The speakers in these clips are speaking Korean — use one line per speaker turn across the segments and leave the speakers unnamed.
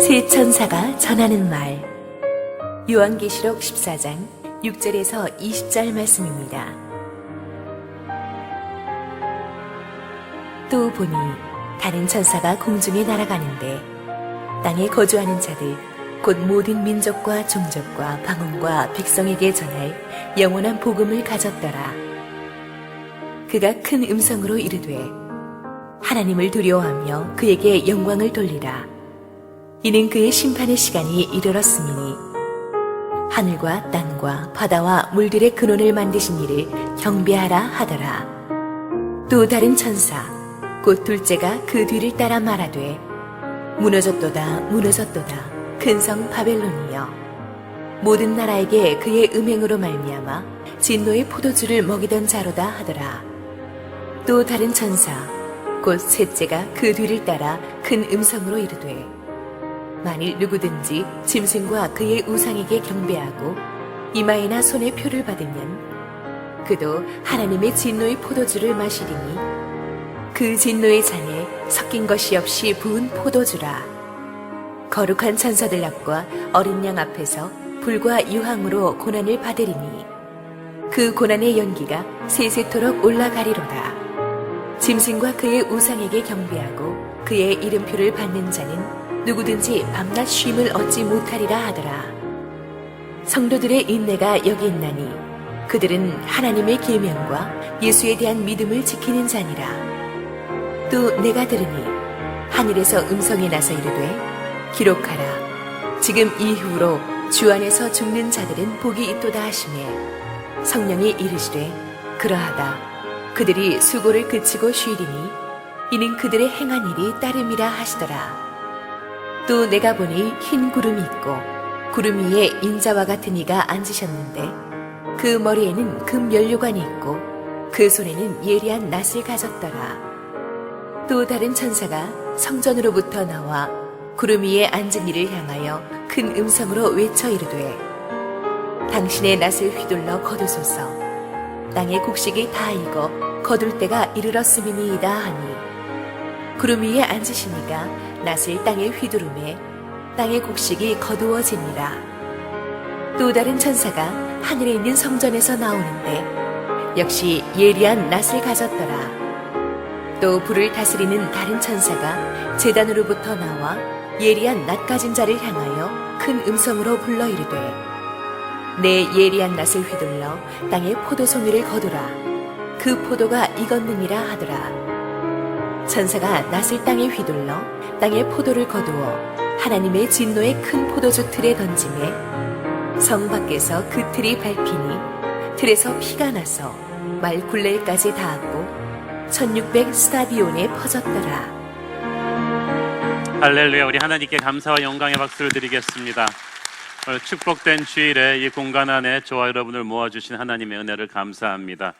세 천사가 전하는 말. 요한계시록 14장 6절에서 20절 말씀입니다. 또 보니 다른 천사가 공중에 날아가는데 땅에 거주하는 자들 곧 모든 민족과 종족과 방언과 백성에게 전할 영원한 복음을 가졌더라. 그가 큰 음성으로 이르되 하나님을 두려워하며 그에게 영광을 돌리라. 이는 그의 심판의 시간이 이르렀음이니 하늘과 땅과 바다와 물들의 근원을 만드신 이를 경배하라 하더라. 또 다른 천사 곧 둘째가 그 뒤를 따라 말하되 무너졌도다 무너졌도다 큰 성 바벨론이여, 모든 나라에게 그의 음행으로 말미암아 진노의 포도주를 먹이던 자로다 하더라. 또 다른 천사 곧 셋째가 그 뒤를 따라 큰 음성으로 이르되 만일 누구든지 짐승과 그의 우상에게 경배하고 이마에나 손에 표를 받으면 그도 하나님의 진노의 포도주를 마시리니 그 진노의 잔에 섞인 것이 없이 부은 포도주라. 거룩한 천사들 앞과 어린 양 앞에서 불과 유황으로 고난을 받으리니 그 고난의 연기가 세세토록 올라가리로다. 짐승과 그의 우상에게 경배하고 그의 이름표를 받는 자는 누구든지 밤낮 쉼을 얻지 못하리라 하더라. 성도들의 인내가 여기 있나니 그들은 하나님의 계명과 예수에 대한 믿음을 지키는 자니라. 또 내가 들으니 하늘에서 음성이 나서 이르되 기록하라. 지금 이후로 주 안에서 죽는 자들은 복이 있도다 하시매 성령이 이르시되 그러하다. 그들이 수고를 그치고 쉬리니 이는 그들의 행한 일이 따름이라 하시더라. 또 내가 보니 흰 구름이 있고 구름 위에 인자와 같은 이가 앉으셨는데 그 머리에는 금 연료관이 있고 그 손에는 예리한 낫을 가졌더라. 또 다른 천사가 성전으로부터 나와 구름 위에 앉은 이를 향하여 큰 음성으로 외쳐 이르되 당신의 낫을 휘둘러 거두소서. 땅의 곡식이 다 익어 거둘 때가 이르렀음이니이다 하니 구름 위에 앉으시니가 낫을 땅에 휘두르매 땅의 곡식이 거두어지니라. 또 다른 천사가 하늘에 있는 성전에서 나오는데 역시 예리한 낫을 가졌더라. 또 불을 다스리는 다른 천사가 제단으로부터 나와 예리한 낫 가진 자를 향하여 큰 음성으로 불러 이르되 내 예리한 낫을 휘둘러 땅의 포도송이를 거두라. 그 포도가 익었느니라 하더라. 천사가 낫을 땅에 휘둘러 땅의 포도를 거두어 하나님의 진노의 큰 포도주 틀에 던지매 성 밖에서 그 틀이 밟히니 틀에서 피가 나서 말 굴레까지 닿았고 1600 스타디온에 퍼졌더라.
할렐루야. 우리 하나님께 감사와 영광의 박수를 드리겠습니다. 오늘 축복된 주일에 이 공간 안에 저와 여러분을 모아주신 하나님의 은혜를 감사합니다.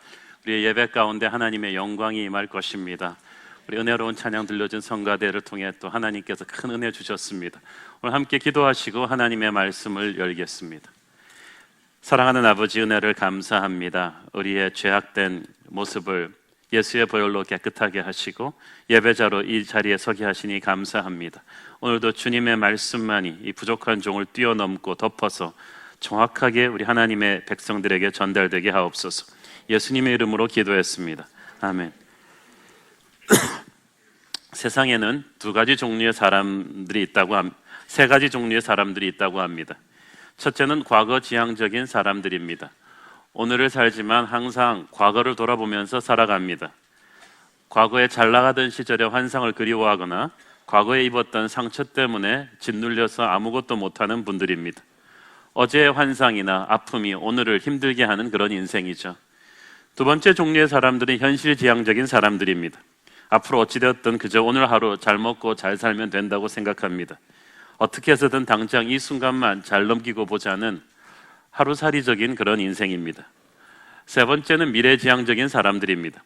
우리의 예배 가운데 하나님의 영광이 임할 것입니다. 우리 은혜로운 찬양 들려준 성가대를 통해 또 하나님께서 큰 은혜 주셨습니다. 오늘 함께 기도하시고 하나님의 말씀을 열겠습니다. 사랑하는 아버지, 은혜를 감사합니다. 우리의 죄악된 모습을 예수의 보혈로 깨끗하게 하시고 예배자로 이 자리에 서게 하시니 감사합니다. 오늘도 주님의 말씀만이 이 부족한 종을 뛰어넘고 덮어서 정확하게 우리 하나님의 백성들에게 전달되게 하옵소서. 예수님의 이름으로 기도했습니다. 아멘. 세상에는 세 가지 종류의 사람들이 있다고 합니다. 첫째는 과거 지향적인 사람들입니다. 오늘을 살지만 항상 과거를 돌아보면서 살아갑니다. 과거에 잘 나가던 시절의 환상을 그리워하거나 과거에 입었던 상처 때문에 짓눌려서 아무것도 못하는 분들입니다. 어제의 환상이나 아픔이 오늘을 힘들게 하는 그런 인생이죠. 두 번째 종류의 사람들은 현실지향적인 사람들입니다. 앞으로 어찌되었든 그저 오늘 하루 잘 먹고 잘 살면 된다고 생각합니다. 어떻게 해서든 당장 이 순간만 잘 넘기고 보자는 하루살이적인 그런 인생입니다. 세 번째는 미래지향적인 사람들입니다.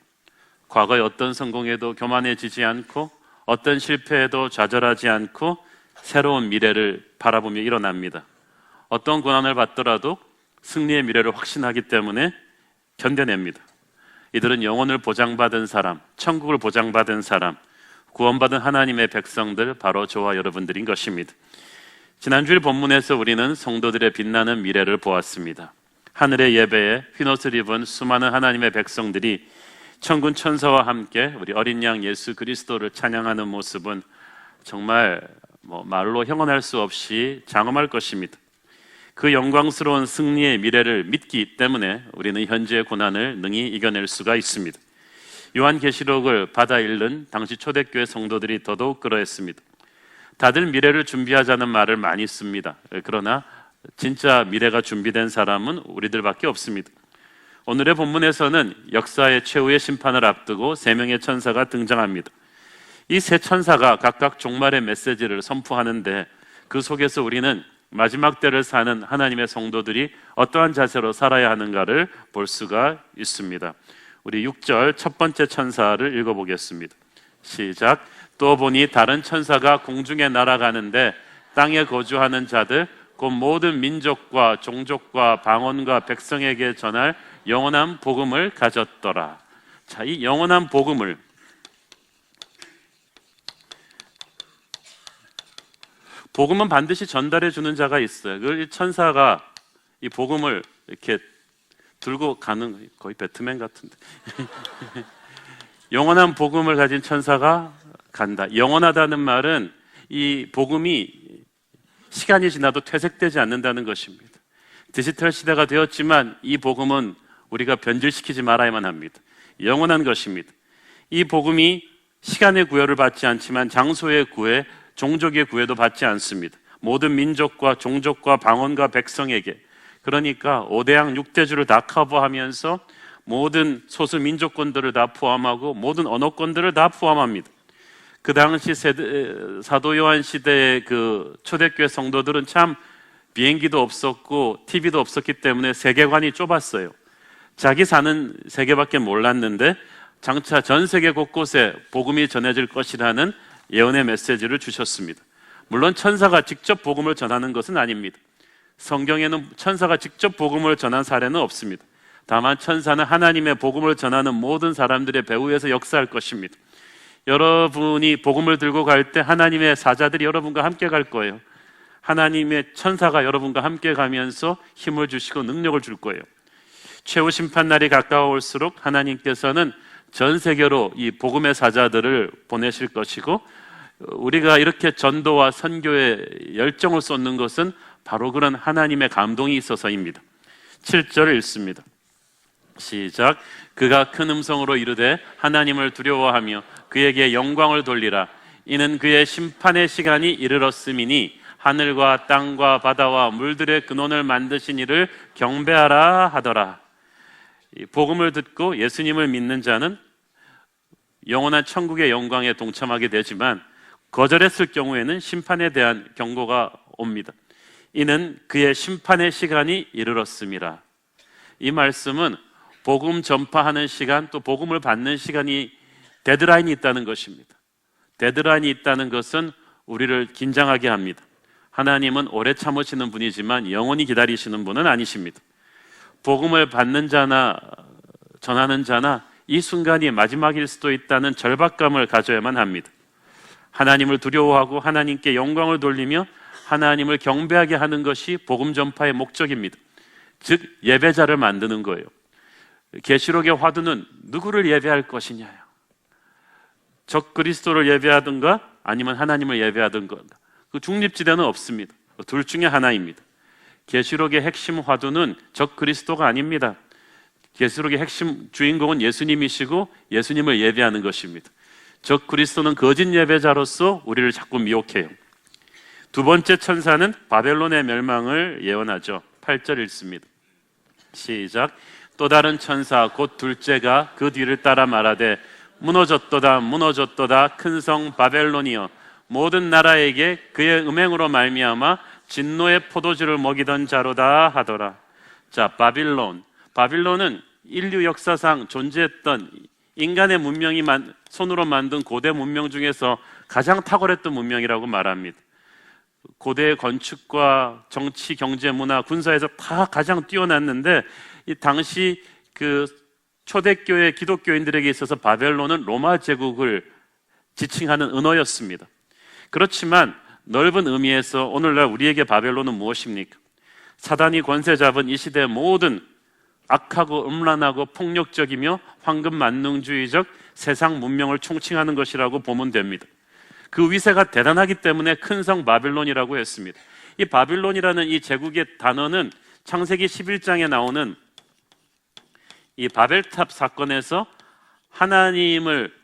과거에 어떤 성공에도 교만해지지 않고 어떤 실패에도 좌절하지 않고 새로운 미래를 바라보며 일어납니다. 어떤 고난을 받더라도 승리의 미래를 확신하기 때문에 견뎌냅니다. 이들은 영혼을 보장받은 사람, 천국을 보장받은 사람, 구원받은 하나님의 백성들, 바로 저와 여러분들인 것입니다. 지난주일 본문에서 우리는 성도들의 빛나는 미래를 보았습니다. 하늘의 예배에 흰옷을 입은 수많은 하나님의 백성들이 천군 천사와 함께 우리 어린 양 예수 그리스도를 찬양하는 모습은 정말 말로 형언할 수 없이 장엄할 것입니다. 그 영광스러운 승리의 미래를 믿기 때문에 우리는 현재의 고난을 능히 이겨낼 수가 있습니다. 요한계시록을 받아 읽는 당시 초대교회 성도들이 더더욱 그러했습니다. 다들 미래를 준비하자는 말을 많이 씁니다. 그러나 진짜 미래가 준비된 사람은 우리들밖에 없습니다. 오늘의 본문에서는 역사의 최후의 심판을 앞두고 3명의 천사가 등장합니다. 이 세 천사가 각각 종말의 메시지를 선포하는데 그 속에서 우리는 마지막 때를 사는 하나님의 성도들이 어떠한 자세로 살아야 하는가를 볼 수가 있습니다. 우리 6절 첫 번째 천사를 읽어보겠습니다. 시작. 또 보니 다른 천사가 공중에 날아가는데 땅에 거주하는 자들 곧 모든 민족과 종족과 방언과 백성에게 전할 영원한 복음을 가졌더라. 자, 이 영원한 복음을 복음은 반드시 전달해 주는 자가 있어요. 그 천사가 이 복음을 이렇게 들고 가는, 거의 배트맨 같은데 영원한 복음을 가진 천사가 간다. 영원하다는 말은 이 복음이 시간이 지나도 퇴색되지 않는다는 것입니다. 디지털 시대가 되었지만 이 복음은 우리가 변질시키지 말아야만 합니다. 영원한 것입니다. 이 복음이 시간의 구애를 받지 않지만 장소의 구애, 종족의 구애도 받지 않습니다. 모든 민족과 종족과 방언과 백성에게, 그러니까 5대양 6대주를 다 커버하면서 모든 소수 민족권들을 다 포함하고 모든 언어권들을 다 포함합니다. 그 당시 사도 요한 시대의 그 초대교회 성도들은 참 비행기도 없었고 TV도 없었기 때문에 세계관이 좁았어요. 자기 사는 세계밖에 몰랐는데 장차 전 세계 곳곳에 복음이 전해질 것이라는 예언의 메시지를 주셨습니다. 물론 천사가 직접 복음을 전하는 것은 아닙니다. 성경에는 천사가 직접 복음을 전한 사례는 없습니다. 다만 천사는 하나님의 복음을 전하는 모든 사람들의 배후에서 역사할 것입니다. 여러분이 복음을 들고 갈 때 하나님의 사자들이 여러분과 함께 갈 거예요. 하나님의 천사가 여러분과 함께 가면서 힘을 주시고 능력을 줄 거예요. 최후 심판 날이 가까워올수록 하나님께서는 전 세계로 이 복음의 사자들을 보내실 것이고, 우리가 이렇게 전도와 선교에 열정을 쏟는 것은 바로 그런 하나님의 감동이 있어서입니다. 7절 읽습니다. 시작. 그가 큰 음성으로 이르되 하나님을 두려워하며 그에게 영광을 돌리라. 이는 그의 심판의 시간이 이르렀음이니 하늘과 땅과 바다와 물들의 근원을 만드신 이를 경배하라 하더라. 이 복음을 듣고 예수님을 믿는 자는 영원한 천국의 영광에 동참하게 되지만 거절했을 경우에는 심판에 대한 경고가 옵니다. 이는 그의 심판의 시간이 이르렀음이라. 이 말씀은 복음 전파하는 시간, 또 복음을 받는 시간이 데드라인이 있다는 것입니다. 데드라인이 있다는 것은 우리를 긴장하게 합니다. 하나님은 오래 참으시는 분이지만 영원히 기다리시는 분은 아니십니다. 복음을 받는 자나 전하는 자나 이 순간이 마지막일 수도 있다는 절박감을 가져야만 합니다. 하나님을 두려워하고 하나님께 영광을 돌리며 하나님을 경배하게 하는 것이 복음 전파의 목적입니다. 즉 예배자를 만드는 거예요. 계시록의 화두는 누구를 예배할 것이냐요. 적 그리스도를 예배하든가 아니면 하나님을 예배하든가, 그 중립지대는 없습니다. 둘 중에 하나입니다. 계시록의 핵심 화두는 적 그리스도가 아닙니다. 계시록의 핵심 주인공은 예수님이시고 예수님을 예배하는 것입니다. 적 그리스도는 거짓 예배자로서 우리를 자꾸 미혹해요. 두 번째 천사는 바벨론의 멸망을 예언하죠. 8절 읽습니다. 시작. 또 다른 천사 곧 둘째가 그 뒤를 따라 말하되 무너졌도다 무너졌도다 큰 성 바벨론이여 모든 나라에게 그의 음행으로 말미암아 진노의 포도주를 먹이던 자로다 하더라. 자, 바빌론은 인류 역사상 존재했던 인간의 문명이 손으로 만든 고대 문명 중에서 가장 탁월했던 문명이라고 말합니다. 고대의 건축과 정치, 경제, 문화, 군사에서 다 가장 뛰어났는데, 이 당시 그 초대교회 기독교인들에게 있어서 바벨론은 로마 제국을 지칭하는 언어였습니다. 그렇지만 넓은 의미에서 오늘날 우리에게 바벨론은 무엇입니까? 사단이 권세 잡은 이 시대의 모든 악하고 음란하고 폭력적이며 황금만능주의적 세상 문명을 총칭하는 것이라고 보면 됩니다. 그 위세가 대단하기 때문에 큰 성 바벨론이라고 했습니다. 이 바빌론이라는 이 제국의 단어는 창세기 11장에 나오는 이 바벨탑 사건에서 하나님을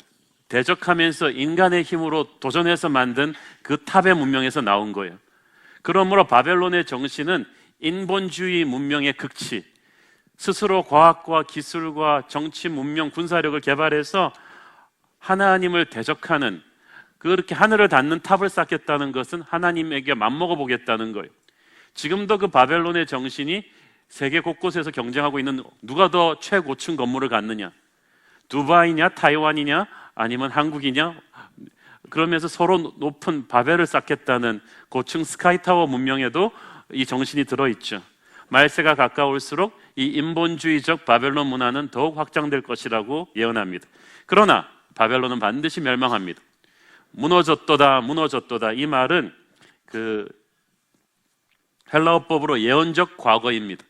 대적하면서 인간의 힘으로 도전해서 만든 그 탑의 문명에서 나온 거예요. 그러므로 바벨론의 정신은 인본주의 문명의 극치, 스스로 과학과 기술과 정치, 문명, 군사력을 개발해서 하나님을 대적하는, 그렇게 하늘을 닿는 탑을 쌓겠다는 것은 하나님에게 맘먹어 보겠다는 거예요. 지금도 그 바벨론의 정신이 세계 곳곳에서 경쟁하고 있는, 누가 더 최고층 건물을 갖느냐, 두바이냐 타이완이냐 아니면 한국이냐, 그러면서 서로 높은 바벨을 쌓겠다는 고층 스카이타워 문명에도 이 정신이 들어있죠. 말세가 가까울수록 이 인본주의적 바벨론 문화는 더욱 확장될 것이라고 예언합니다. 그러나 바벨론은 반드시 멸망합니다. 무너졌도다, 무너졌도다. 이 말은 그 헬라어법으로 예언적 과거입니다.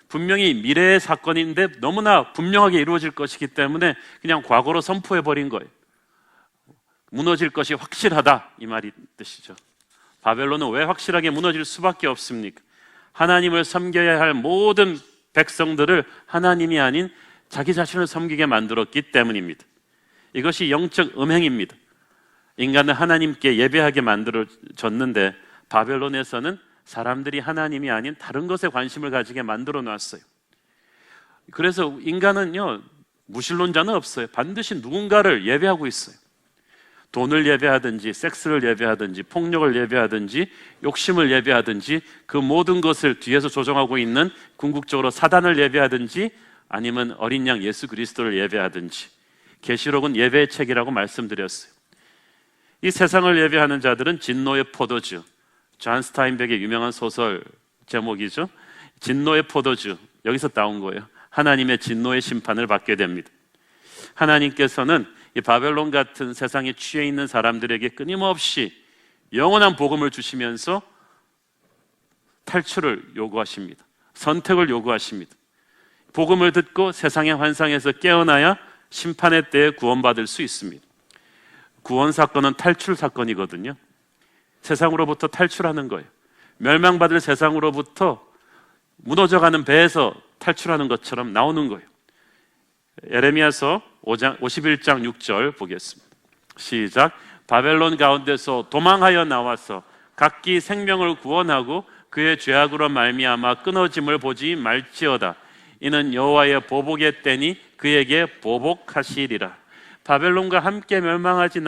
분명히 미래의 사건인데 너무나 분명하게 이루어질 것이기 때문에 그냥 과거로 선포해버린 거예요. 무너질 것이 확실하다, 이 말이 뜻이죠. 바벨론은 왜 확실하게 무너질 수밖에 없습니까? 하나님을 섬겨야 할 모든 백성들을 하나님이 아닌 자기 자신을 섬기게 만들었기 때문입니다. 이것이 영적 음행입니다. 인간은 하나님께 예배하게 만들어졌는데 바벨론에서는 사람들이 하나님이 아닌 다른 것에 관심을 가지게 만들어 놨어요. 그래서 인간은요, 무신론자는 없어요. 반드시 누군가를 예배하고 있어요. 돈을 예배하든지 섹스를 예배하든지 폭력을 예배하든지 욕심을 예배하든지 그 모든 것을 뒤에서 조종하고 있는 궁극적으로 사단을 예배하든지 아니면 어린 양 예수 그리스도를 예배하든지, 계시록은 예배의 책이라고 말씀드렸어요. 이 세상을 예배하는 자들은 진노의 포도주, 존 스타인백의 유명한 소설 제목이죠. 진노의 포도주, 여기서 따온 거예요. 하나님의 진노의 심판을 받게 됩니다. 하나님께서는 이 바벨론 같은 세상에 취해 있는 사람들에게 끊임없이 영원한 복음을 주시면서 탈출을 요구하십니다. 선택을 요구하십니다. 복음을 듣고 세상의 환상에서 깨어나야 심판의 때에 구원받을 수 있습니다. 구원 사건은 탈출 사건이거든요. 세상으로부터 탈출하는 거예요. 멸망받을 세상으로부터 무너져가는 배에서 탈출하는 것처럼 나오는 거예요. 예레미야서 51장 6절 보겠습니다. 시작. 바벨론 가운데서 도망하여 나와서 각기 생명을 구원하고 그의 죄악으로 말미암아 끊어짐을 보지 말지어다. 이는 여호와의 보복의 때니 그에게 보복하시리라. 바벨론과 함께 멸망하지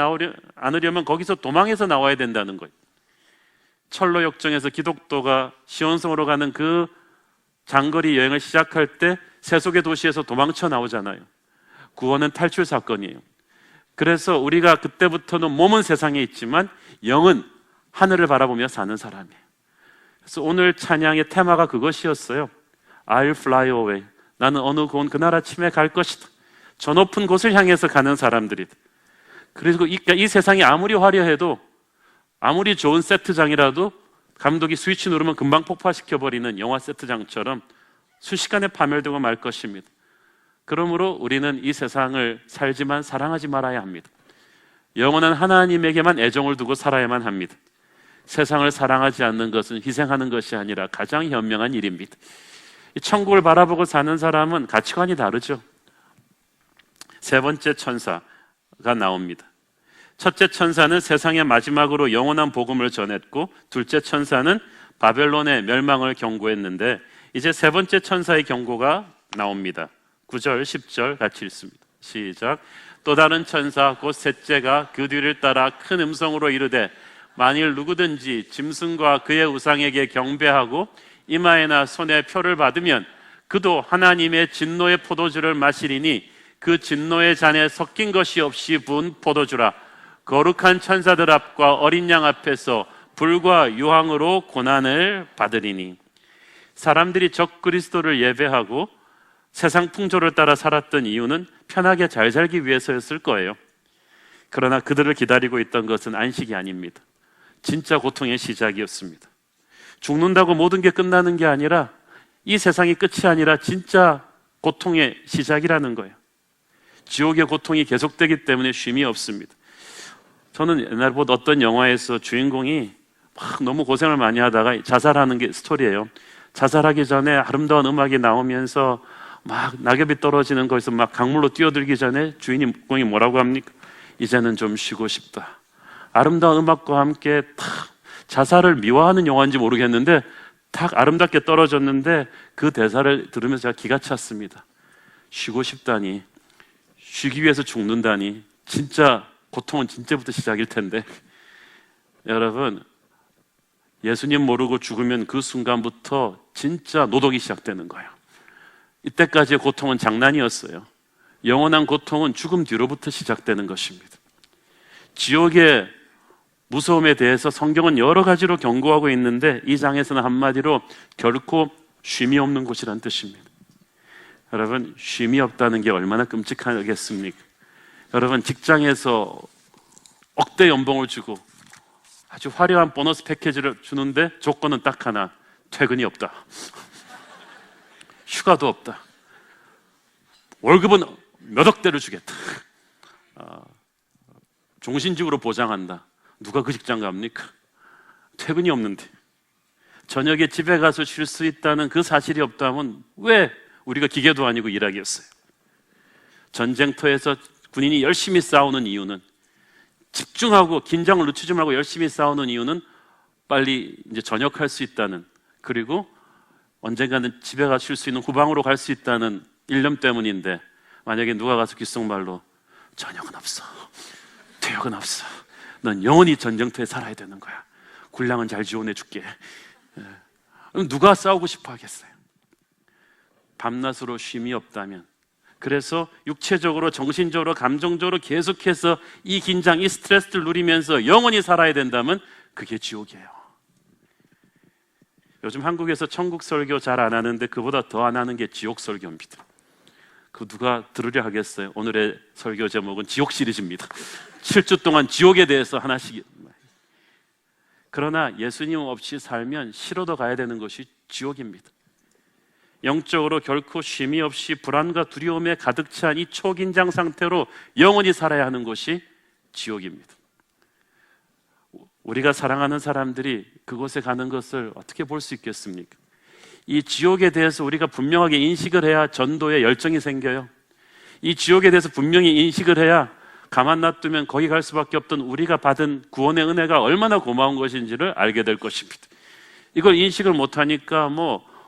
않으려면 거기서 도망해서 나와야 된다는 거예요. 철로 역정에서 기독도가 시온성으로 가는 그 장거리 여행을 시작할 때 세속의 도시에서 도망쳐 나오잖아요. 구원은 탈출 사건이에요. 그래서 우리가 그때부터는 몸은 세상에 있지만 영은 하늘을 바라보며 사는 사람이에요. 그래서 오늘 찬양의 테마가 그것이었어요. I'll fly away. 나는 어느 고운 그 나라 침에 갈 것이다. 저 높은 곳을 향해서 가는 사람들이다. 그리고 이 세상이 아무리 화려해도, 아무리 좋은 세트장이라도 감독이 스위치 누르면 금방 폭파시켜버리는 영화 세트장처럼 순식간에 파멸되고 말 것입니다. 그러므로 우리는 이 세상을 살지만 사랑하지 말아야 합니다. 영원한 하나님에게만 애정을 두고 살아야만 합니다. 세상을 사랑하지 않는 것은 희생하는 것이 아니라 가장 현명한 일입니다. 천국을 바라보고 사는 사람은 가치관이 다르죠. 세 번째 천사가 나옵니다. 첫째 천사는 세상의 마지막으로 영원한 복음을 전했고, 둘째 천사는 바벨론의 멸망을 경고했는데, 이제 세 번째 천사의 경고가 나옵니다. 9절, 10절 같이 읽습니다. 시작. 또 다른 천사 곧 셋째가 그 뒤를 따라 큰 음성으로 이르되, 만일 누구든지 짐승과 그의 우상에게 경배하고 이마에나 손에 표를 받으면 그도 하나님의 진노의 포도주를 마시리니 그 진노의 잔에 섞인 것이 없이 부은 포도주라. 거룩한 천사들 앞과 어린 양 앞에서 불과 유황으로 고난을 받으리니. 사람들이 적 그리스도를 예배하고 세상 풍조를 따라 살았던 이유는 편하게 잘 살기 위해서였을 거예요. 그러나 그들을 기다리고 있던 것은 안식이 아닙니다. 진짜 고통의 시작이었습니다. 죽는다고 모든 게 끝나는 게 아니라 이 세상이 끝이 아니라 진짜 고통의 시작이라는 거예요. 지옥의 고통이 계속되기 때문에 쉼이 없습니다. 저는 옛날에 본 어떤 영화에서 주인공이 막 너무 고생을 많이 하다가 자살하는 게 스토리예요. 자살하기 전에 아름다운 음악이 나오면서 막 낙엽이 떨어지는 거에서 막 강물로 뛰어들기 전에 주인공이 뭐라고 합니까? 이제는 좀 쉬고 싶다. 아름다운 음악과 함께 탁 자살을 미화하는 영화인지 모르겠는데 탁 아름답게 떨어졌는데 그 대사를 들으면서 제가 기가 찼습니다. 쉬고 싶다니, 쉬기 위해서 죽는다니, 진짜 고통은 진짜부터 시작일 텐데. 여러분, 예수님 모르고 죽으면 그 순간부터 진짜 노동이 시작되는 거예요. 이때까지의 고통은 장난이었어요. 영원한 고통은 죽음 뒤로부터 시작되는 것입니다. 지옥의 무서움에 대해서 성경은 여러 가지로 경고하고 있는데 이 장에서는 한마디로 결코 쉼이 없는 곳이란 뜻입니다. 여러분, 쉼이 없다는 게 얼마나 끔찍하겠습니까? 여러분, 직장에서 억대 연봉을 주고 아주 화려한 보너스 패키지를 주는데 조건은 딱 하나, 퇴근이 없다. 휴가도 없다. 월급은 몇 억대를 주겠다. 종신직으로 보장한다. 누가 그 직장 갑니까? 퇴근이 없는데. 저녁에 집에 가서 쉴 수 있다는 그 사실이 없다면 왜 우리가 기계도 아니고 일하겠어요? 전쟁터에서 군인이 열심히 싸우는 이유는, 집중하고 긴장을 늦추지 말고 열심히 싸우는 이유는 빨리 이제 전역할 수 있다는, 그리고 언젠가는 집에 가서 쉴 수 있는 후방으로 갈 수 있다는 일념 때문인데, 만약에 누가 가서 귓속말로 전역은 없어, 퇴역은 없어, 넌 영원히 전쟁터에 살아야 되는 거야, 군량은 잘 지원해 줄게, 그럼 누가 싸우고 싶어 하겠어요? 밤낮으로 쉼이 없다면, 그래서 육체적으로, 정신적으로, 감정적으로 계속해서 이 긴장, 이 스트레스를 누리면서 영원히 살아야 된다면 그게 지옥이에요. 요즘 한국에서 천국 설교 잘 안 하는데 그보다 더 안 하는 게 지옥 설교입니다. 그 누가 들으려 하겠어요? 오늘의 설교 제목은 지옥 시리즈입니다. 7주 동안 지옥에 대해서 하나씩. 그러나 예수님 없이 살면 싫어도 가야 되는 것이 지옥입니다. 영적으로 결코 쉼이 없이 불안과 두려움에 가득 찬 이 초긴장 상태로 영원히 살아야 하는 곳이 지옥입니다. 우리가 사랑하는 사람들이 그곳에 가는 것을 어떻게 볼 수 있겠습니까? 이 지옥에 대해서 우리가 분명하게 인식을 해야 전도에 열정이 생겨요. 이 지옥에 대해서 분명히 인식을 해야 가만 놔두면 거기 갈 수밖에 없던 우리가 받은 구원의 은혜가 얼마나 고마운 것인지를 알게 될 것입니다. 이걸 인식을 못하니까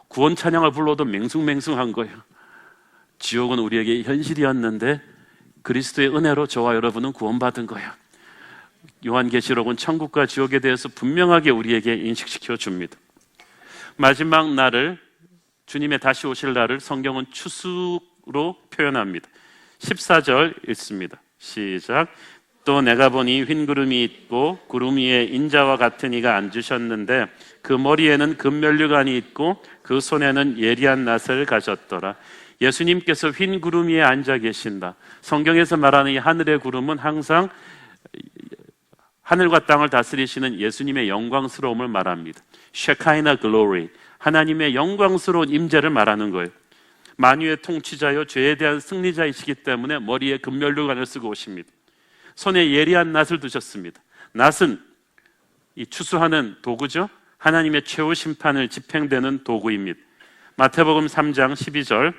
구원 찬양을 불러도 맹숭맹숭한 거예요. 지옥은 우리에게 현실이었는데 그리스도의 은혜로 저와 여러분은 구원받은 거예요. 요한계시록은 천국과 지옥에 대해서 분명하게 우리에게 인식시켜 줍니다. 마지막 날을, 주님의 다시 오실 날을 성경은 추수로 표현합니다. 14절 읽습니다. 시작. 또 내가 보니 흰 구름이 있고 구름 위에 인자와 같은 이가 앉으셨는데 그 머리에는 금면류관이 있고 그 손에는 예리한 낫을 가졌더라. 예수님께서 흰 구름 위에 앉아 계신다. 성경에서 말하는 이 하늘의 구름은 항상 하늘과 땅을 다스리시는 예수님의 영광스러움을 말합니다. 쉐카이나 글로리, 하나님의 영광스러운 임재를 말하는 거예요. 만유의 통치자요 죄에 대한 승리자이시기 때문에 머리에 금면류관을 쓰고 오십니다. 손에 예리한 낫을 두셨습니다. 낫은 이 추수하는 도구죠. 하나님의 최후 심판을 집행되는 도구입니다. 마태복음 3장 12절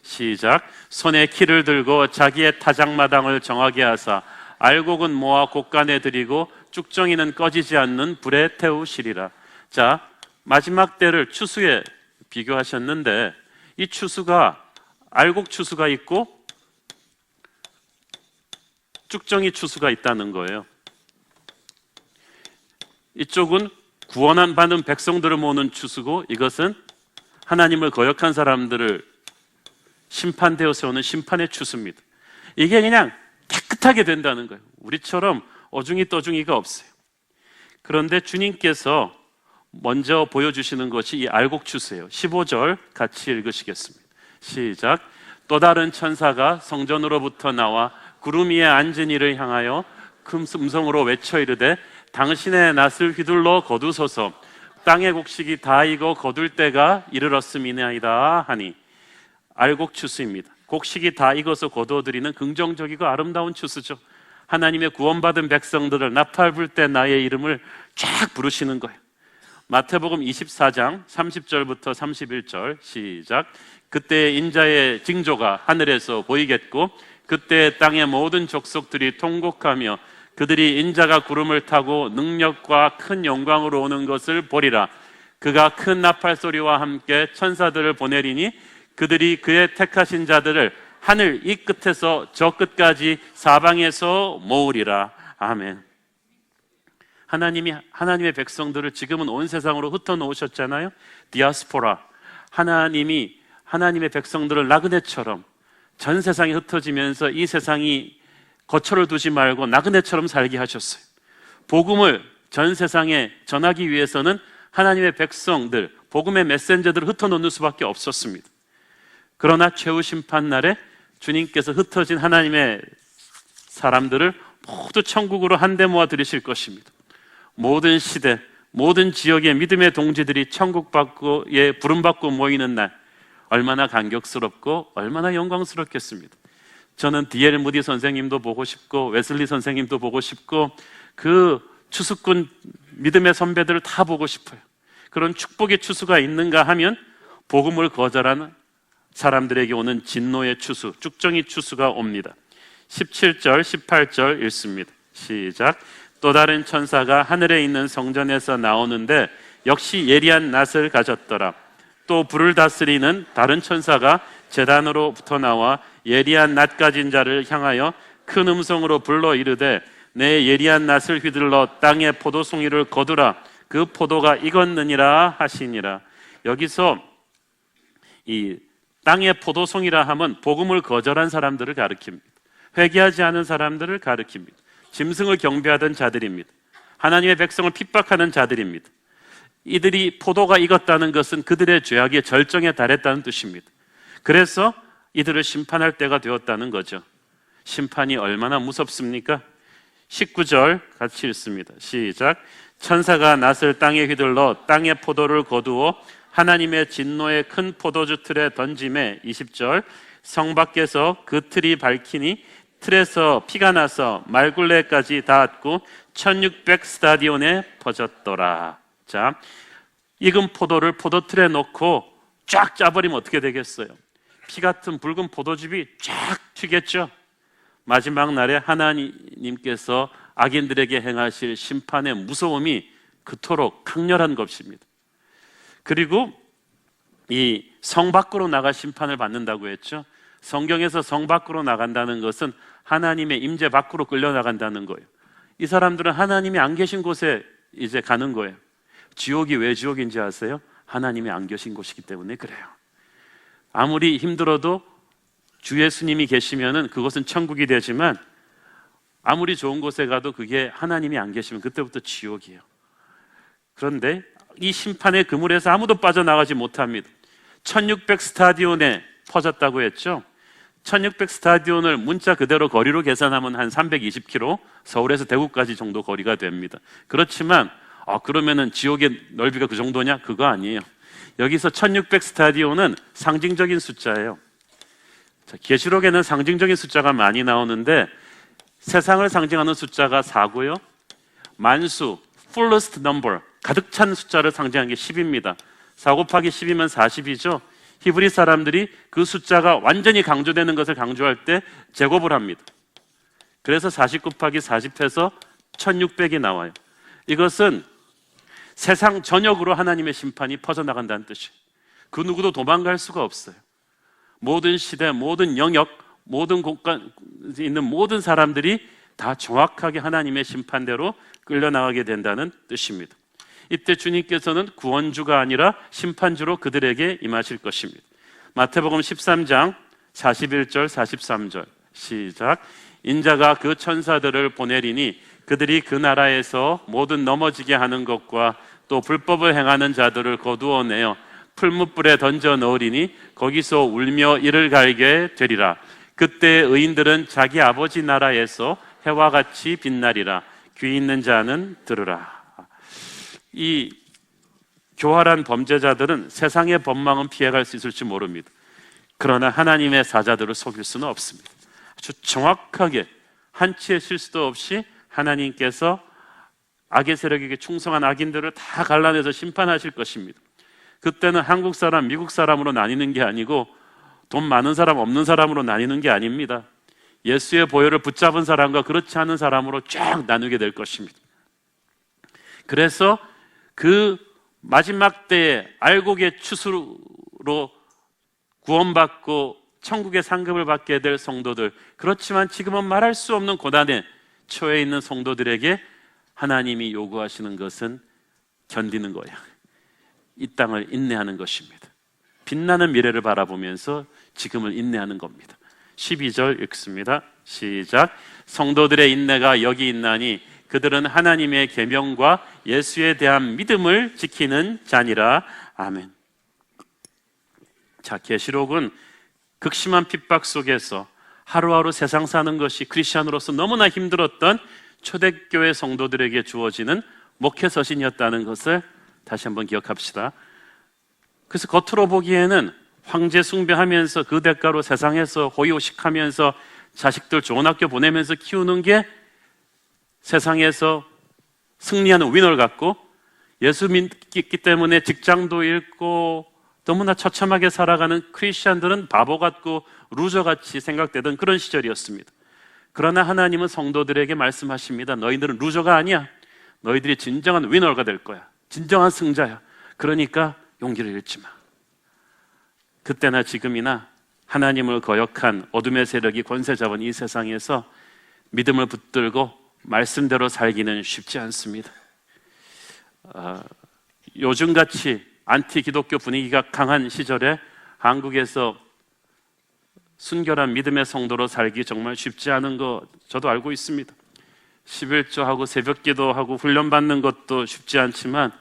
시작. 손에 키를 들고 자기의 타작마당을 정하게 하사 알곡은 모아 곡간에 들이고 쭉정이는 꺼지지 않는 불에 태우시리라. 자, 마지막 때를 추수에 비교하셨는데 이 추수가 알곡 추수가 있고 쭉정이 추수가 있다는 거예요. 이쪽은 구원한 받은 백성들을 모으는 추수고 이것은 하나님을 거역한 사람들을 심판되어 세우는 심판의 추수입니다. 이게 그냥 깨끗하게 된다는 거예요. 우리처럼 어중이 떠중이가 없어요. 그런데 주님께서 먼저 보여주시는 것이 이 알곡 추수예요. 15절 같이 읽으시겠습니다. 시작. 또 다른 천사가 성전으로부터 나와 구름 위에 앉은 이를 향하여 큰 음성으로 외쳐 이르되 당신의 낫을 휘둘러 거두소서. 땅의 곡식이 다 익어 거둘 때가 이르렀음이나이다 하니. 알곡 추수입니다. 곡식이 다 익어서 거두어드리는 긍정적이고 아름다운 추수죠. 하나님의 구원받은 백성들을 나팔 불 때 나의 이름을 쫙 부르시는 거예요. 마태복음 24장 30절부터 31절 시작. 그때 인자의 징조가 하늘에서 보이겠고 그때 땅의 모든 족속들이 통곡하며 그들이 인자가 구름을 타고 능력과 큰 영광으로 오는 것을 보리라. 그가 큰 나팔 소리와 함께 천사들을 보내리니 그들이 그의 택하신 자들을 하늘 이 끝에서 저 끝까지 사방에서 모으리라. 아멘. 하나님의 백성들을 지금은 온 세상으로 흩어놓으셨잖아요. 디아스포라. 하나님이 하나님의 백성들을 나그네처럼 전 세상에 흩어지면서 이 세상이 거처를 두지 말고 나그네처럼 살게 하셨어요. 복음을 전 세상에 전하기 위해서는 하나님의 백성들, 복음의 메신저들을 흩어놓는 수밖에 없었습니다. 그러나 최후 심판 날에 주님께서 흩어진 하나님의 사람들을 모두 천국으로 한데 모아 들이실 것입니다. 모든 시대, 모든 지역의 믿음의 동지들이 천국 밖에 부름받고 모이는 날, 얼마나 감격스럽고 얼마나 영광스럽겠습니다. 저는 D.L. 무디 선생님도 보고 싶고 웨슬리 선생님도 보고 싶고 그 추수꾼 믿음의 선배들을 다 보고 싶어요. 그런 축복의 추수가 있는가 하면 복음을 거절한 사람들에게 오는 진노의 추수, 쭉정이 추수가 옵니다. 17절, 18절 읽습니다. 시작. 또 다른 천사가 하늘에 있는 성전에서 나오는데 역시 예리한 낫을 가졌더라. 또 불을 다스리는 다른 천사가 제단으로부터 나와 예리한 낫 가진 자를 향하여 큰 음성으로 불러 이르되 내 예리한 낫을 휘둘러 땅의 포도송이를 거두라. 그 포도가 익었느니라 하시니라. 여기서 이 땅의 포도송이라 하면 복음을 거절한 사람들을 가리킵니다. 회개하지 않은 사람들을 가리킵니다. 짐승을 경배하던 자들입니다. 하나님의 백성을 핍박하는 자들입니다. 이들이 포도가 익었다는 것은 그들의 죄악의 절정에 달했다는 뜻입니다. 그래서 이들을 심판할 때가 되었다는 거죠. 심판이 얼마나 무섭습니까? 19절 같이 읽습니다. 시작. 천사가 낫을 땅에 휘둘러 땅의 포도를 거두어 하나님의 진노의 큰 포도주 틀에 던짐에 20절 성 밖에서 그 틀이 밝히니 틀에서 피가 나서 말굴레까지 닿았고 1600 스타디온에 퍼졌더라. 자, 익은 포도를 포도틀에 넣고 쫙 짜버리면 어떻게 되겠어요? 피 같은 붉은 포도즙이 쫙 튀겠죠. 마지막 날에 하나님께서 악인들에게 행하실 심판의 무서움이 그토록 강렬한 것입니다. 그리고 이 성 밖으로 나가 심판을 받는다고 했죠. 성경에서 성 밖으로 나간다는 것은 하나님의 임재 밖으로 끌려나간다는 거예요. 이 사람들은 하나님이 안 계신 곳에 이제 가는 거예요. 지옥이 왜 지옥인지 아세요? 하나님이 안 계신 곳이기 때문에 그래요. 아무리 힘들어도 주 예수님이 계시면은 그것은 천국이 되지만 아무리 좋은 곳에 가도 그게 하나님이 안 계시면 그때부터 지옥이에요. 그런데 이 심판의 그물에서 아무도 빠져나가지 못합니다. 1600 스타디온에 퍼졌다고 했죠. 1600 스타디온을 문자 그대로 거리로 계산하면 한 320km, 서울에서 대구까지 정도 거리가 됩니다. 그렇지만 그러면은 지옥의 넓이가 그 정도냐? 그거 아니에요. 여기서 1600 스타디온은 상징적인 숫자예요. 자, 계시록에는 상징적인 숫자가 많이 나오는데 세상을 상징하는 숫자가 4고요. 만수, fullest number, 가득 찬 숫자를 상징하는 게 10입니다. 4 곱하기 10이면 40이죠. 히브리 사람들이 그 숫자가 완전히 강조되는 것을 강조할 때 제곱을 합니다. 그래서 40 곱하기 40해서 1600이 나와요. 이것은 세상 전역으로 하나님의 심판이 퍼져나간다는 뜻이에요. 그 누구도 도망갈 수가 없어요. 모든 시대, 모든 영역, 모든 곳에 있는 모든 사람들이 다 정확하게 하나님의 심판대로 끌려나가게 된다는 뜻입니다. 이때 주님께서는 구원주가 아니라 심판주로 그들에게 임하실 것입니다. 마태복음 13장 41절 43절 시작. 인자가 그 천사들을 보내리니 그들이 그 나라에서 모든 넘어지게 하는 것과 또 불법을 행하는 자들을 거두어내어 풀무불에 던져 넣으리니 거기서 울며 이를 갈게 되리라. 그때 의인들은 자기 아버지 나라에서 해와 같이 빛나리라. 귀 있는 자는 들으라. 이 교활한 범죄자들은 세상의 법망은 피해갈 수 있을지 모릅니다. 그러나 하나님의 사자들을 속일 수는 없습니다. 아주 정확하게 한치의 실수도 없이 하나님께서 악의 세력에게 충성한 악인들을 다 갈라내서 심판하실 것입니다. 그때는 한국 사람, 미국 사람으로 나뉘는 게 아니고 돈 많은 사람, 없는 사람으로 나뉘는 게 아닙니다. 예수의 보혈을 붙잡은 사람과 그렇지 않은 사람으로 쫙 나누게 될 것입니다. 그래서 그 마지막 때에 알곡의 추수로 구원받고 천국의 상급을 받게 될 성도들, 그렇지만 지금은 말할 수 없는 고난에 처해 있는 성도들에게 하나님이 요구하시는 것은 견디는 거예요. 이 땅을 인내하는 것입니다. 빛나는 미래를 바라보면서 지금을 인내하는 겁니다. 12절 읽습니다. 시작. 성도들의 인내가 여기 있나니 그들은 하나님의 계명과 예수에 대한 믿음을 지키는 자니라. 아멘. 자, 계시록은 극심한 핍박 속에서 하루하루 세상 사는 것이 크리스천으로서 너무나 힘들었던 초대교회 성도들에게 주어지는 목회 서신이었다는 것을 다시 한번 기억합시다. 그래서 겉으로 보기에는 황제 숭배하면서 그 대가로 세상에서 호의호식하면서 자식들 좋은 학교 보내면서 키우는 게 세상에서 승리하는 위너를 갖고, 예수 믿기 때문에 직장도 잃고 너무나 처참하게 살아가는 크리스천들은 바보 같고 루저같이 생각되던 그런 시절이었습니다. 그러나 하나님은 성도들에게 말씀하십니다. 너희들은 루저가 아니야. 너희들이 진정한 위너가 될 거야. 진정한 승자야. 그러니까 용기를 잃지 마. 그때나 지금이나 하나님을 거역한 어둠의 세력이 권세 잡은 이 세상에서 믿음을 붙들고 말씀대로 살기는 쉽지 않습니다. 요즘같이 안티 기독교 분위기가 강한 시절에 한국에서 순결한 믿음의 성도로 살기 정말 쉽지 않은 거 저도 알고 있습니다. 11조하고 새벽기도하고 훈련받는 것도 쉽지 않지만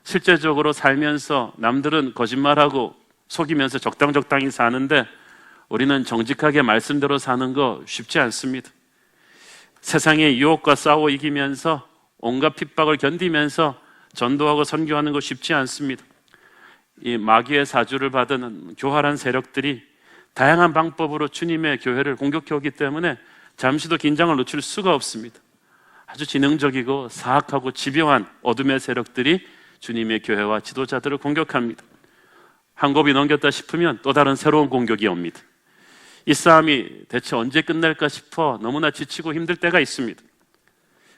실제적으로 살면서 남들은 거짓말하고 속이면서 적당히 사는데 우리는 정직하게 말씀대로 사는 거 쉽지 않습니다. 세상의 유혹과 싸워 이기면서 온갖 핍박을 견디면서 전도하고 선교하는 거 쉽지 않습니다. 이 마귀의 사주를 받은 교활한 세력들이 다양한 방법으로 주님의 교회를 공격해 오기 때문에 잠시도 긴장을 늦출 수가 없습니다. 아주 지능적이고 사악하고 집요한 어둠의 세력들이 주님의 교회와 지도자들을 공격합니다. 한 곱이 넘겼다 싶으면 또 다른 새로운 공격이 옵니다. 이 싸움이 대체 언제 끝날까 싶어 너무나 지치고 힘들 때가 있습니다.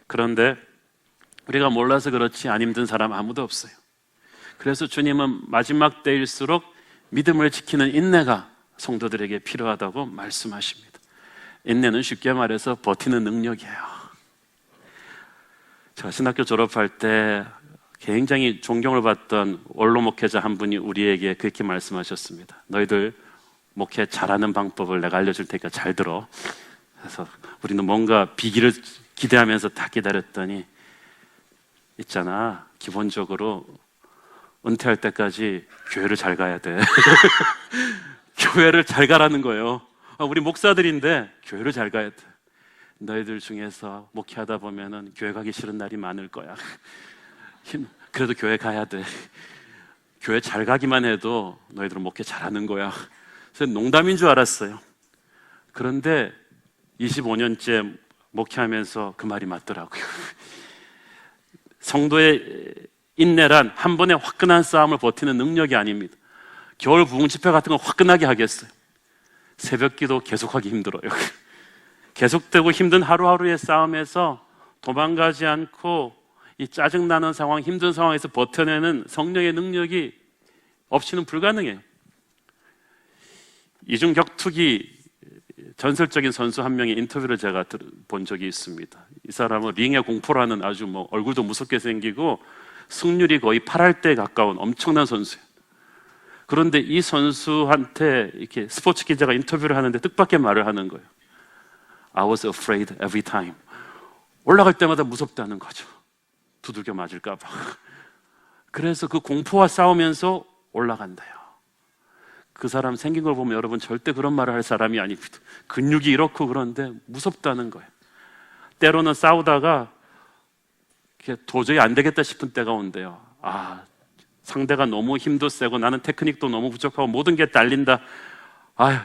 그런데 우리가 몰라서 그렇지 안 힘든 사람 아무도 없어요. 그래서 주님은 마지막 때일수록 믿음을 지키는 인내가 성도들에게 필요하다고 말씀하십니다. 인내는 쉽게 말해서 버티는 능력이에요. 제가 신학교 졸업할 때 굉장히 존경을 받던 원로 목회자 한 분이 우리에게 그렇게 말씀하셨습니다. 너희들 목회 잘하는 방법을 내가 알려줄 테니까 잘 들어. 그래서 우리는 뭔가 비기를 기대하면서 다 기다렸더니, 있잖아, 기본적으로 은퇴할 때까지 교회를 잘 가야 돼. 교회를 잘 가라는 거예요. 우리 목사들인데 교회를 잘 가야 돼. 너희들 중에서 목회하다 보면은 교회 가기 싫은 날이 많을 거야. 그래도 교회 가야 돼. 교회 잘 가기만 해도 너희들은 목회 잘하는 거야. 그래서 농담인 줄 알았어요. 그런데 25년째 목회하면서 그 말이 맞더라고요. 성도의 인내란 한 번에 화끈한 싸움을 버티는 능력이 아닙니다. 겨울 부흥 집회 같은 거 화끈하게 하겠어요. 새벽기도 계속하기 힘들어요. 계속되고 힘든 하루하루의 싸움에서 도망가지 않고 이 짜증나는 상황, 힘든 상황에서 버텨내는 성령의 능력이 없이는 불가능해요. 이중격투기 전설적인 선수 한 명의 인터뷰를 제가 본 적이 있습니다. 이 사람은 링의 공포라는 아주 얼굴도 무섭게 생기고 승률이 거의 8할대에 가까운 엄청난 선수예요. 그런데 이 선수한테 이렇게 스포츠 기자가 인터뷰를 하는데 뜻밖의 말을 하는 거예요. I was afraid every time. 올라갈 때마다 무섭다는 거죠. 두들겨 맞을까 봐. 그래서 그 공포와 싸우면서 올라간다요. 그 사람 생긴 걸 보면 여러분 절대 그런 말을 할 사람이 아닙니다. 근육이 이렇고 그런데 무섭다는 거예요. 때로는 싸우다가 도저히 안 되겠다 싶은 때가 온대요. 상대가 너무 힘도 세고 나는 테크닉도 너무 부족하고 모든 게 딸린다.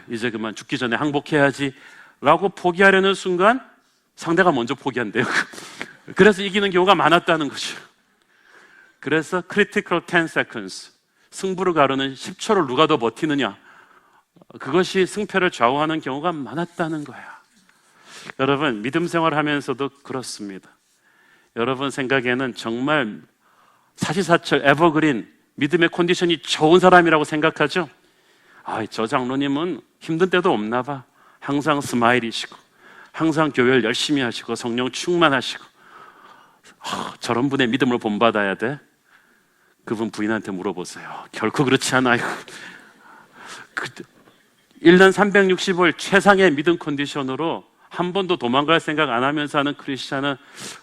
이제 그만 죽기 전에 항복해야지 라고 포기하려는 순간 상대가 먼저 포기한대요. 그래서 이기는 경우가 많았다는 거죠. 그래서 critical 10 seconds, 승부를 가르는 10초를 누가 더 버티느냐, 그것이 승패를 좌우하는 경우가 많았다는 거야. 여러분, 믿음 생활하면서도 그렇습니다. 여러분 생각에는 정말 사시사철 에버그린 믿음의 컨디션이 좋은 사람이라고 생각하죠? 저 장로님은 힘든 때도 없나 봐. 항상 스마일이시고 항상 교회를 열심히 하시고 성령 충만하시고 저런 분의 믿음을 본받아야 돼? 그분 부인한테 물어보세요. 결코 그렇지 않아요. 1년 365일 최상의 믿음 컨디션으로 한 번도 도망갈 생각 안 하면서 하는 크리스찬은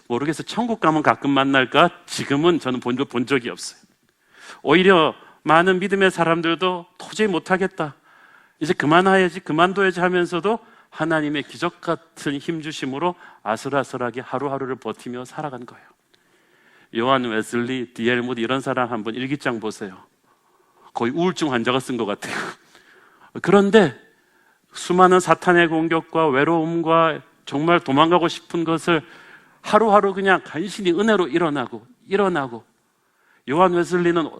모르겠어요. 천국 가면 가끔 만날까? 지금은 저는 본 적이 없어요. 오히려 많은 믿음의 사람들도 도저히 못하겠다, 이제 그만해야지, 그만둬야지 하면서도 하나님의 기적 같은 힘주심으로 아슬아슬하게 하루하루를 버티며 살아간 거예요. 요한 웨슬리, D.L. 무디 이런 사람 한번 일기장 보세요. 거의 우울증 환자가 쓴 것 같아요. 그런데 수많은 사탄의 공격과 외로움과 정말 도망가고 싶은 것을 하루하루 그냥 간신히 은혜로 일어나고 요한 웨슬리는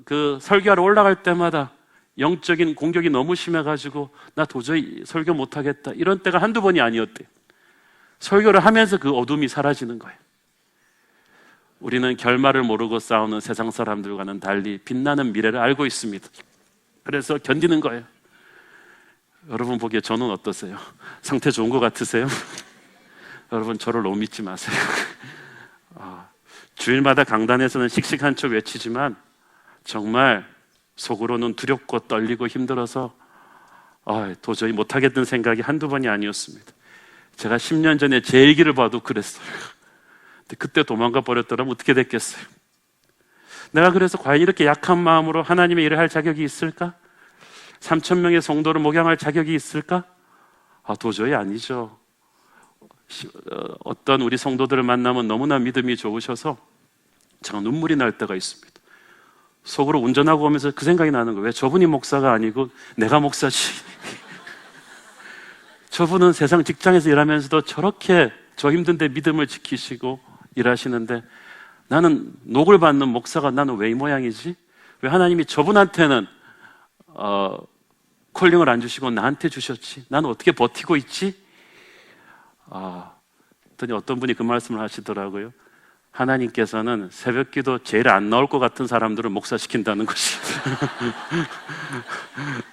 그 설교하러 올라갈 때마다 영적인 공격이 너무 심해가지고 나 도저히 설교 못하겠다, 이런 때가 한두 번이 아니었대요. 설교를 하면서 그 어둠이 사라지는 거예요. 우리는 결말을 모르고 싸우는 세상 사람들과는 달리 빛나는 미래를 알고 있습니다. 그래서 견디는 거예요. 여러분 보기에 저는 어떠세요? 상태 좋은 것 같으세요? 여러분 저를 너무 믿지 마세요. 주일마다 강단에서는 씩씩한 척 외치지만 정말 속으로는 두렵고 떨리고 힘들어서 도저히 못하겠다는 생각이 한두 번이 아니었습니다. 제가 10년 전에 제 일기를 봐도 그랬어요. 근데 그때 도망가 버렸더라면 어떻게 됐겠어요? 내가 그래서 과연 이렇게 약한 마음으로 하나님의 일을 할 자격이 있을까? 3,000명의 성도를 목양할 자격이 있을까? 도저히 아니죠. 어떤 우리 성도들을 만나면 너무나 믿음이 좋으셔서 제가 눈물이 날 때가 있습니다. 속으로 운전하고 오면서 그 생각이 나는 거예요. 왜 저분이 목사가 아니고 내가 목사지? 저분은 세상 직장에서 일하면서도 저렇게 저 힘든데 믿음을 지키시고 일하시는데 나는 녹을 받는 목사가 나는 왜 이 모양이지? 왜 하나님이 저분한테는 콜링을 안 주시고 나한테 주셨지? 나는 어떻게 버티고 있지? 그랬더니 어떤 분이 그 말씀을 하시더라고요. 하나님께서는 새벽기도 제일 안 나올 것 같은 사람들을 목사시킨다는 것이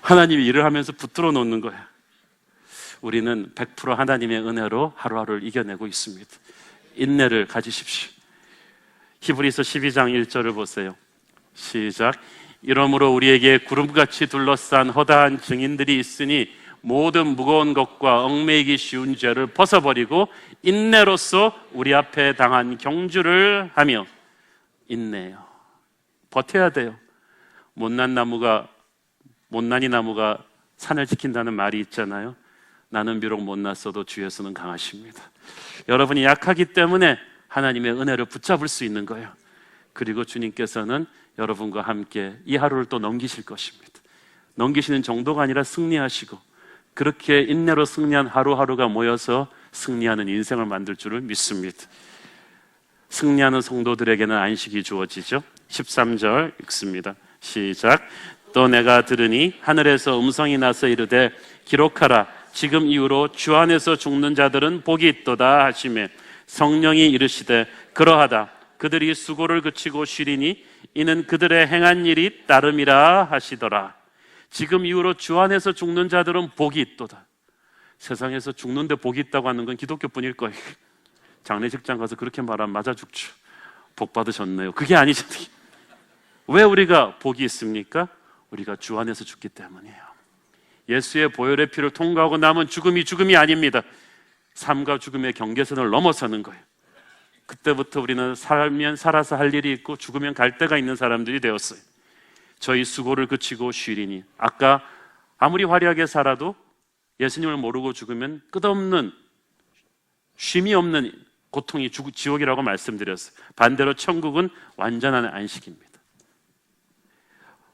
하나님이 일을 하면서 붙들어 놓는 거예요. 우리는 100% 하나님의 은혜로 하루하루를 이겨내고 있습니다. 인내를 가지십시오. 히브리서 12장 1절을 보세요. 시작. 이러므로 우리에게 구름같이 둘러싼 허다한 증인들이 있으니 모든 무거운 것과 얽매이기 쉬운 죄를 벗어버리고 인내로써 우리 앞에 당한 경주를 하며, 인내요. 버텨야 돼요. 못난이 나무가 산을 지킨다는 말이 있잖아요. 나는 비록 못났어도 주께서는 강하십니다. 여러분이 약하기 때문에 하나님의 은혜를 붙잡을 수 있는 거예요. 그리고 주님께서는 여러분과 함께 이 하루를 또 넘기실 것입니다. 넘기시는 정도가 아니라 승리하시고, 그렇게 인내로 승리한 하루하루가 모여서 승리하는 인생을 만들 줄을 믿습니다. 승리하는 성도들에게는 안식이 주어지죠. 13절 읽습니다. 시작. 또 내가 들으니 하늘에서 음성이 나서 이르되 기록하라. 지금 이후로 주 안에서 죽는 자들은 복이 있도다 하시매, 성령이 이르시되 그러하다. 그들이 수고를 그치고 쉬리니 이는 그들의 행한 일이 따름이라 하시더라. 지금 이후로 주 안에서 죽는 자들은 복이 있도다. 세상에서 죽는데 복이 있다고 하는 건 기독교뿐일 거예요. 장례식장 가서 그렇게 말하면 맞아 죽죠. 복 받으셨네요. 그게 아니잖아요. 왜 우리가 복이 있습니까? 우리가 주 안에서 죽기 때문이에요. 예수의 보혈의 피를 통과하고 남은 죽음이 아닙니다. 삶과 죽음의 경계선을 넘어서는 거예요. 그때부터 우리는 살면 살아서 할 일이 있고 죽으면 갈 데가 있는 사람들이 되었어요. 저희 수고를 그치고 쉬리니. 아까 아무리 화려하게 살아도 예수님을 모르고 죽으면 끝없는 쉼이 없는 고통이 지옥이라고 말씀드렸어요. 반대로 천국은 완전한 안식입니다.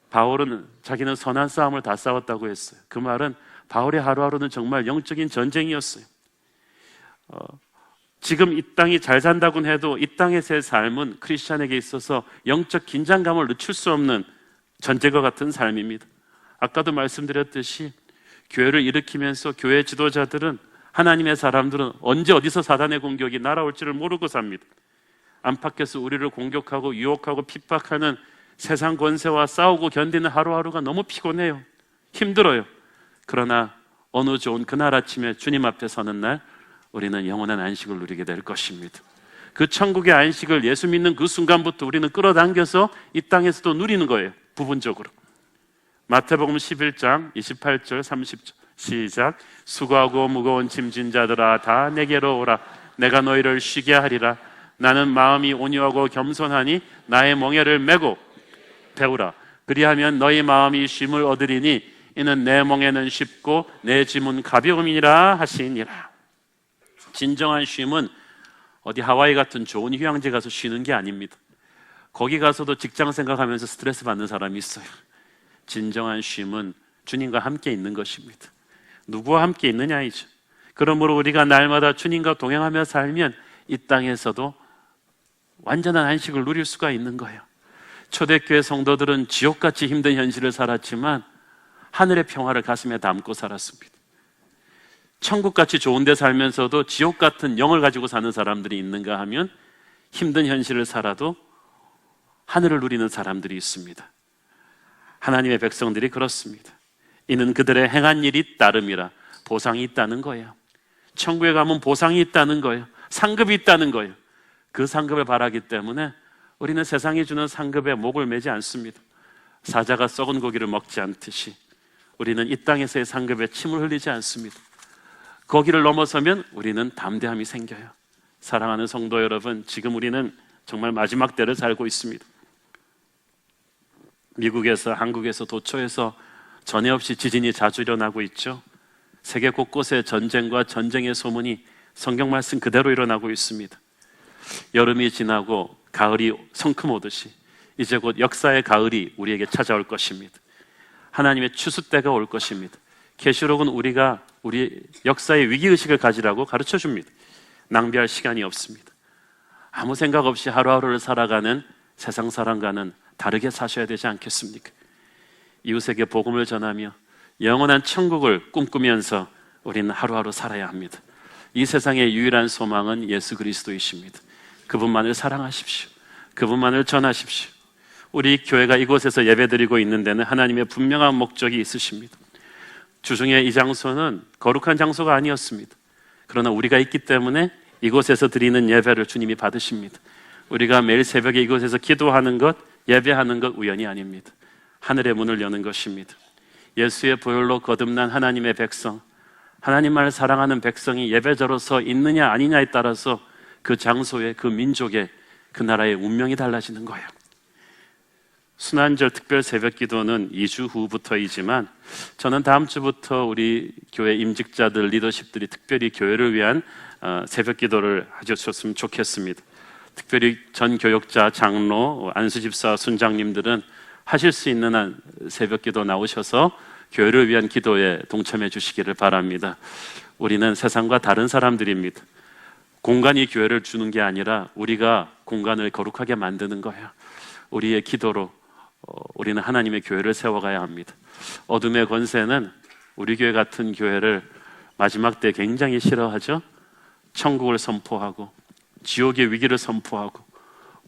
바울은 자기는 선한 싸움을 다 싸웠다고 했어요. 그 말은 바울의 하루하루는 정말 영적인 전쟁이었어요. 지금 이 땅이 잘 산다고는 해도 이 땅에서의 삶은 크리스찬에게 있어서 영적 긴장감을 늦출 수 없는 전쟁과 같은 삶입니다. 아까도 말씀드렸듯이 교회를 일으키면서 교회 지도자들은, 하나님의 사람들은 언제 어디서 사단의 공격이 날아올지를 모르고 삽니다. 안팎에서 우리를 공격하고 유혹하고 핍박하는 세상 권세와 싸우고 견디는 하루하루가 너무 피곤해요. 힘들어요. 그러나 어느 좋은 그날 아침에 주님 앞에 서는 날 우리는 영원한 안식을 누리게 될 것입니다. 그 천국의 안식을 예수 믿는 그 순간부터 우리는 끌어당겨서 이 땅에서도 누리는 거예요. 부분적으로. 마태복음 11장 28절 30절 시작. 수고하고 무거운 짐진 자들아 다 내게로 오라. 내가 너희를 쉬게 하리라. 나는 마음이 온유하고 겸손하니 나의 멍에를 메고 배우라. 그리하면 너희 마음이 쉼을 얻으리니 이는 내 멍에는 쉽고 내 짐은 가벼움이니라 하시니라. 진정한 쉼은 어디 하와이 같은 좋은 휴양지 가서 쉬는 게 아닙니다. 거기 가서도 직장 생각하면서 스트레스 받는 사람이 있어요. 진정한 쉼은 주님과 함께 있는 것입니다. 누구와 함께 있느냐이죠. 그러므로 우리가 날마다 주님과 동행하며 살면 이 땅에서도 완전한 안식을 누릴 수가 있는 거예요. 초대교회 성도들은 지옥같이 힘든 현실을 살았지만 하늘의 평화를 가슴에 담고 살았습니다. 천국같이 좋은 데 살면서도 지옥같은 영을 가지고 사는 사람들이 있는가 하면 힘든 현실을 살아도 하늘을 누리는 사람들이 있습니다. 하나님의 백성들이 그렇습니다. 이는 그들의 행한 일이 따름이라. 보상이 있다는 거예요. 천국에 가면 보상이 있다는 거예요. 상급이 있다는 거예요. 그 상급을 바라기 때문에 우리는 세상이 주는 상급에 목을 매지 않습니다. 사자가 썩은 고기를 먹지 않듯이 우리는 이 땅에서의 상급에 침을 흘리지 않습니다. 거기를 넘어서면 우리는 담대함이 생겨요. 사랑하는 성도 여러분, 지금 우리는 정말 마지막 때를 살고 있습니다. 미국에서, 한국에서, 도처에서 전에 없이 지진이 자주 일어나고 있죠. 세계 곳곳에 전쟁과 전쟁의 소문이 성경 말씀 그대로 일어나고 있습니다. 여름이 지나고 가을이 성큼 오듯이 이제 곧 역사의 가을이 우리에게 찾아올 것입니다. 하나님의 추수 때가 올 것입니다. 계시록은 우리가 우리 역사의 위기의식을 가지라고 가르쳐 줍니다. 낭비할 시간이 없습니다. 아무 생각 없이 하루하루를 살아가는 세상 사람과는 다르게 사셔야 되지 않겠습니까? 이웃에게 복음을 전하며 영원한 천국을 꿈꾸면서 우리는 하루하루 살아야 합니다. 이 세상의 유일한 소망은 예수 그리스도이십니다. 그분만을 사랑하십시오. 그분만을 전하십시오. 우리 교회가 이곳에서 예배드리고 있는 데는 하나님의 분명한 목적이 있으십니다. 주중에 이 장소는 거룩한 장소가 아니었습니다. 그러나 우리가 있기 때문에 이곳에서 드리는 예배를 주님이 받으십니다. 우리가 매일 새벽에 이곳에서 기도하는 것, 예배하는 것 우연이 아닙니다. 하늘의 문을 여는 것입니다. 예수의 보혈로 거듭난 하나님의 백성, 하나님만을 사랑하는 백성이 예배자로서 있느냐 아니냐에 따라서 그 장소에, 그 민족의, 그 나라의 운명이 달라지는 거예요. 순환절 특별 새벽 기도는 2주 후부터이지만 저는 다음 주부터 우리 교회 임직자들, 리더십들이 특별히 교회를 위한 새벽 기도를 해주셨으면 좋겠습니다. 특별히 전 교역자, 장로, 안수집사, 순장님들은 하실 수 있는 한 새벽 기도 나오셔서 교회를 위한 기도에 동참해 주시기를 바랍니다. 우리는 세상과 다른 사람들입니다. 공간이 교회를 주는 게 아니라 우리가 공간을 거룩하게 만드는 거예요. 우리의 기도로 우리는 하나님의 교회를 세워가야 합니다. 어둠의 권세는 우리 교회 같은 교회를 마지막 때 굉장히 싫어하죠. 천국을 선포하고 지옥의 위기를 선포하고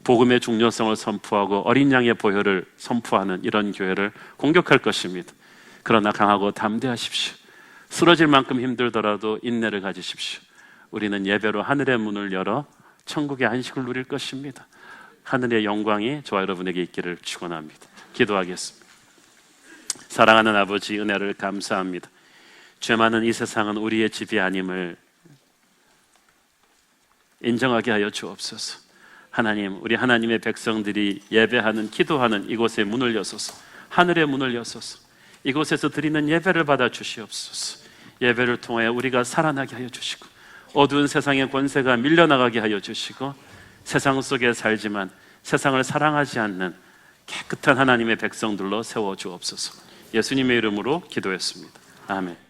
복음의 중요성을 선포하고 어린 양의 보혈을 선포하는 이런 교회를 공격할 것입니다. 그러나 강하고 담대하십시오. 쓰러질 만큼 힘들더라도 인내를 가지십시오. 우리는 예배로 하늘의 문을 열어 천국의 안식을 누릴 것입니다. 하늘의 영광이 저와 여러분에게 있기를 축원합니다. 기도하겠습니다. 사랑하는 아버지, 은혜를 감사합니다. 죄 많은 이 세상은 우리의 집이 아님을 인정하게 하여 주옵소서. 하나님, 우리 하나님의 백성들이 예배하는, 기도하는 이곳에 문을 여소서. 하늘의 문을 여소서. 이곳에서 드리는 예배를 받아 주시옵소서. 예배를 통하여 우리가 살아나게 하여 주시고 어두운 세상의 권세가 밀려나가게 하여 주시고 세상 속에 살지만 세상을 사랑하지 않는 깨끗한 하나님의 백성들로 세워 주옵소서. 예수님의 이름으로 기도했습니다. 아멘.